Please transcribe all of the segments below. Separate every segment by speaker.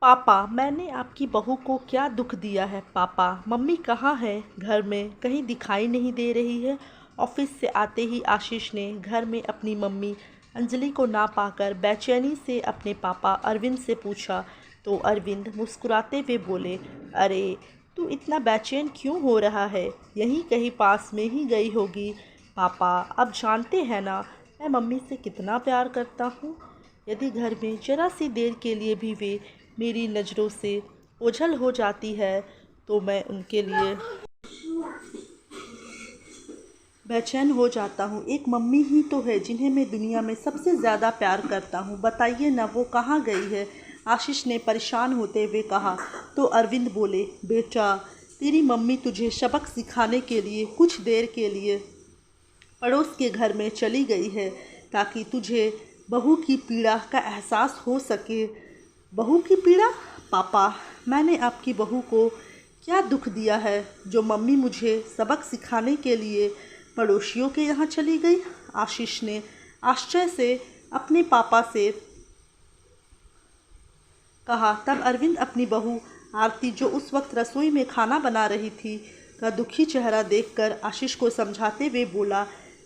Speaker 1: पापा, मैंने आपकी बहू को क्या दुख दिया है? पापा, मम्मी कहाँ है? घर में कहीं दिखाई नहीं दे रही है। ऑफिस से आते ही आशीष ने घर में अपनी मम्मी अंजलि को ना पाकर बेचैनी से अपने पापा अरविंद से पूछा तो अरविंद मुस्कुराते हुए बोले, अरे, तू इतना बेचैन क्यों हो रहा है? यहीं कहीं पास में ही गई होगी। पापा, अब जानते हैं ना, मैं मम्मी से कितना प्यार करता हूँ। यदि घर में जरा सी देर के लिए भी वे मेरी नज़रों से ओझल हो जाती है तो मैं उनके लिए बेचैन हो जाता हूँ। एक मम्मी ही तो है जिन्हें मैं दुनिया में सबसे ज़्यादा प्यार करता हूँ। बताइए ना, वो कहाँ गई है? आशीष ने परेशान होते हुए कहा तो अरविंद बोले, बेटा, तेरी मम्मी तुझे सबक सिखाने के लिए कुछ देर के लिए पड़ोस के घर में चली गई है ताकि तुझे बहू की पीड़ा का एहसास हो सके। बहू की पीड़ा? पापा, मैंने आपकी बहू को क्या दुख दिया है जो मम्मी मुझे सबक सिखाने के लिए पड़ोसियों के यहाँ चली गई? आशीष ने आश्चर्य से अपने पापा से कहा। तब अरविंद अपनी बहू आरती, जो उस वक्त रसोई में खाना बना रही थी, का दुखी चेहरा देखकर आशीष को समझाते हुए बोला,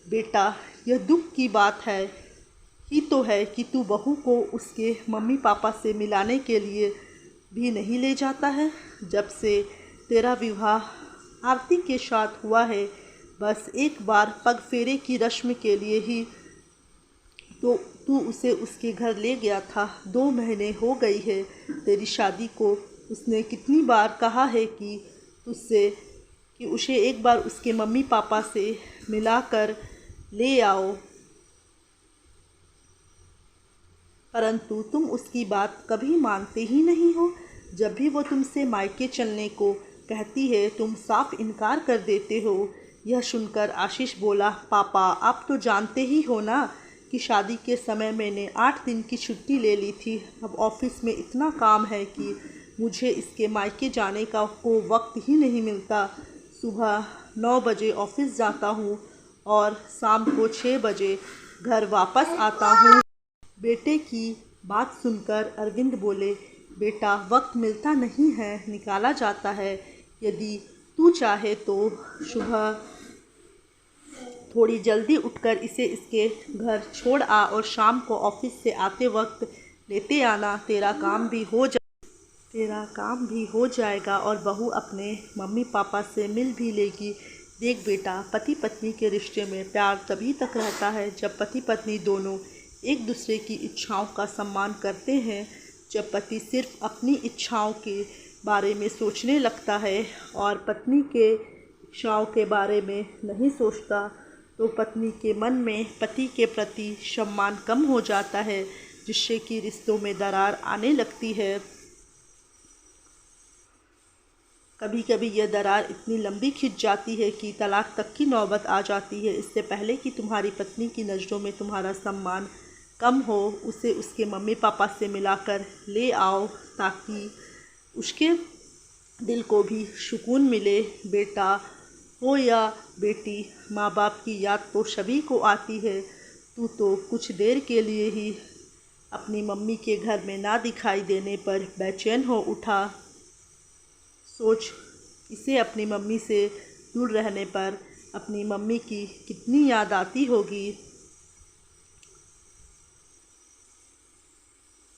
Speaker 1: बेटा, यह दुख की बात है ही तो है कि तू बहू को उसके मम्मी पापा से मिलाने के लिए भी नहीं ले जाता है। जब से तेरा विवाह आरती के साथ हुआ है, बस एक बार पग फेरे की रस्म के लिए ही तो तू उसे उसके घर ले गया था। 2 महीने हो गई है तेरी शादी को। उसने कितनी बार कहा है कि तुझसे कि उसे एक बार उसके मम्मी पापा से मिलाकर ले आओ, परंतु तुम उसकी बात कभी मानते ही नहीं हो। जब भी वो तुमसे मायके चलने को कहती है, तुम साफ इनकार कर देते हो। यह सुनकर आशीष बोला, पापा, आप तो जानते ही हो ना कि शादी के समय मैंने 8 दिन की छुट्टी ले ली थी। अब ऑफिस में इतना काम है कि मुझे इसके मायके जाने का को वक्त ही नहीं मिलता। सुबह 9 बजे ऑफिस जाता हूँ और शाम को 6 बजे घर वापस आता हूँ। बेटे की बात सुनकर अरविंद बोले, बेटा, वक्त मिलता नहीं है, निकाला जाता है। यदि तू चाहे तो सुबह थोड़ी जल्दी उठकर इसे इसके घर छोड़ आ और शाम को ऑफिस से आते वक्त लेते आना। तेरा काम भी हो जाएगा और बहू अपने मम्मी पापा से मिल भी लेगी। देख बेटा, पति पत्नी के रिश्ते में प्यार तभी तक रहता है जब पति पत्नी दोनों एक दूसरे की इच्छाओं का सम्मान करते हैं। जब पति सिर्फ अपनी इच्छाओं के बारे में सोचने लगता है और पत्नी के इच्छाओं के बारे में नहीं सोचता, तो पत्नी के मन में पति के प्रति सम्मान कम हो जाता है, जिससे कि रिश्तों में दरार आने लगती है। कभी कभी यह दरार इतनी लंबी खिंच जाती है कि तलाक तक की नौबत आ जाती है। इससे पहले कि तुम्हारी पत्नी की नज़रों में तुम्हारा सम्मान कम हो, उसे उसके मम्मी पापा से मिलाकर ले आओ ताकि उसके दिल को भी सुकून मिले। बेटा हो या बेटी, माँ बाप की याद तो सभी को आती है। तू तो कुछ देर के लिए ही अपनी मम्मी के घर में ना दिखाई देने पर बेचैन हो उठा। सोच, इसे अपनी मम्मी से दूर रहने पर अपनी मम्मी की कितनी याद आती होगी।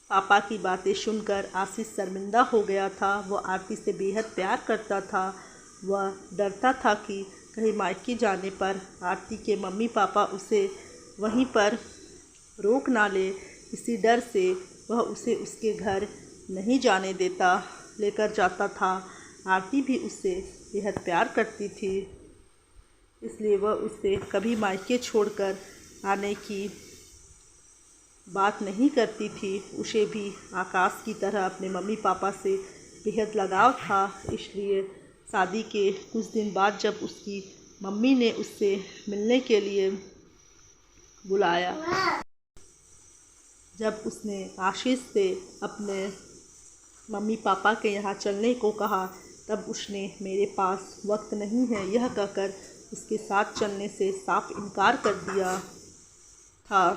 Speaker 1: पापा की बातें सुनकर आशीष शर्मिंदा हो गया था। वह आरती से बेहद प्यार करता था। वह डरता था कि कहीं मायके जाने पर आरती के मम्मी पापा उसे वहीं पर रोक ना ले। इसी डर से वह उसे उसके घर नहीं जाने लेकर जाता था। आरती भी उससे बेहद प्यार करती थी, इसलिए वह उससे कभी मायके छोड़कर आने की बात नहीं करती थी। उसे भी आकाश की तरह अपने मम्मी पापा से बेहद लगाव था। इसलिए शादी के कुछ दिन बाद जब उसकी मम्मी ने उससे मिलने के लिए बुलाया, जब उसने आशीष से अपने मम्मी पापा के यहाँ चलने को कहा, तब उसने मेरे पास वक्त नहीं है यह कहकर उसके साथ चलने से साफ इनकार कर दिया था।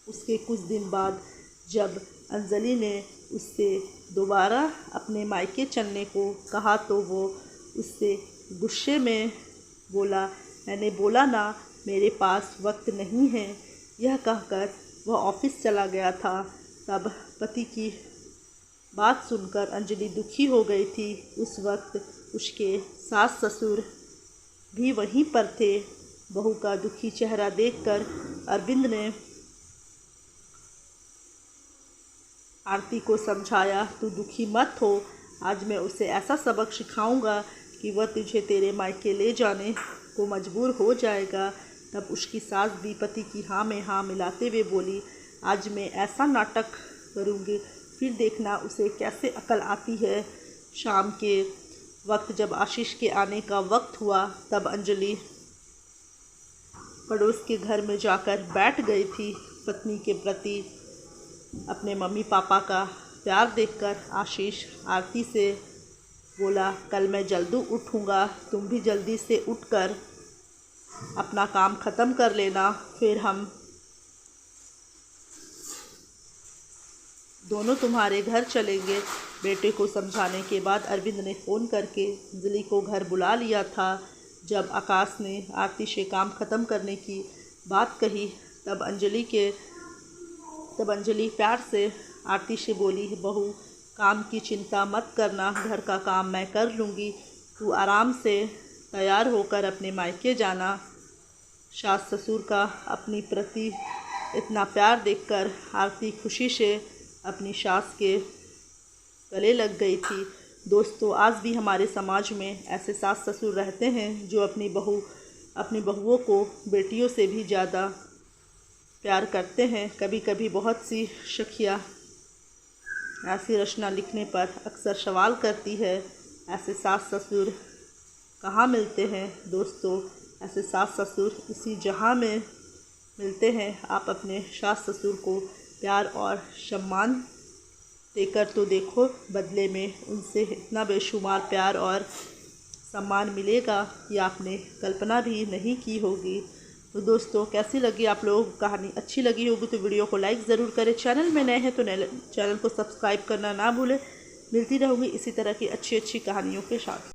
Speaker 1: उसके कुछ दिन बाद जब अंजलि ने उससे दोबारा अपने मायके चलने को कहा तो वो उससे गुस्से में बोला, मैंने बोला ना मेरे पास वक्त नहीं है। यह कहकर वह ऑफिस चला गया था। तब पति की बात सुनकर अंजलि दुखी हो गई थी। उस वक्त उसके सास ससुर भी वहीं पर थे। बहू का दुखी चेहरा देखकर अरविंद ने आरती को समझाया, तू दुखी मत हो, आज मैं उसे ऐसा सबक सिखाऊंगा कि वह तुझे तेरे मायके ले जाने को मजबूर हो जाएगा। तब उसकी सास भी पति की हाँ में हाँ मिलाते हुए बोली, आज मैं ऐसा नाटक करूँगी, फिर देखना उसे कैसे अकल आती है। शाम के वक्त जब आशीष के आने का वक्त हुआ तब अंजलि पड़ोस के घर में जाकर बैठ गई थी। पत्नी के प्रति अपने मम्मी पापा का प्यार देखकर आशीष आरती से बोला, कल मैं जल्दी उठूँगा, तुम भी जल्दी से उठकर अपना काम ख़त्म कर लेना, फिर हम दोनों तुम्हारे घर चलेंगे। बेटे को समझाने के बाद अरविंद ने फ़ोन करके अंजलि को घर बुला लिया था। जब आकाश ने आरती से काम ख़त्म करने की बात कही तब अंजलि प्यार से आरती से बोली, बहू काम की चिंता मत करना, घर का काम मैं कर लूँगी, तू आराम से तैयार होकर अपने मायके जाना। सास ससुर का अपनी प्रति इतना प्यार देखकर आरती खुशी से अपनी सास के गले लग गई थी। दोस्तों, आज भी हमारे समाज में ऐसे सास ससुर रहते हैं जो अपनी बहुओं को बेटियों से भी ज़्यादा प्यार करते हैं। कभी कभी बहुत सी सखियाँ ऐसी रचना लिखने पर अक्सर सवाल करती है, ऐसे सास ससुर कहाँ मिलते हैं। दोस्तों, ऐसे सास ससुर इसी जहां में मिलते हैं। आप अपने सास ससुर को प्यार और सम्मान देकर तो देखो, बदले में उनसे इतना बेशुमार प्यार और सम्मान मिलेगा कि आपने कल्पना भी नहीं की होगी। तो दोस्तों, कैसी लगी आप लोगों को कहानी? अच्छी लगी होगी तो वीडियो को लाइक ज़रूर करें। चैनल में नए हैं तो चैनल को सब्सक्राइब करना ना भूलें। मिलती रहूँगी इसी तरह की अच्छी अच्छी कहानियों के साथ।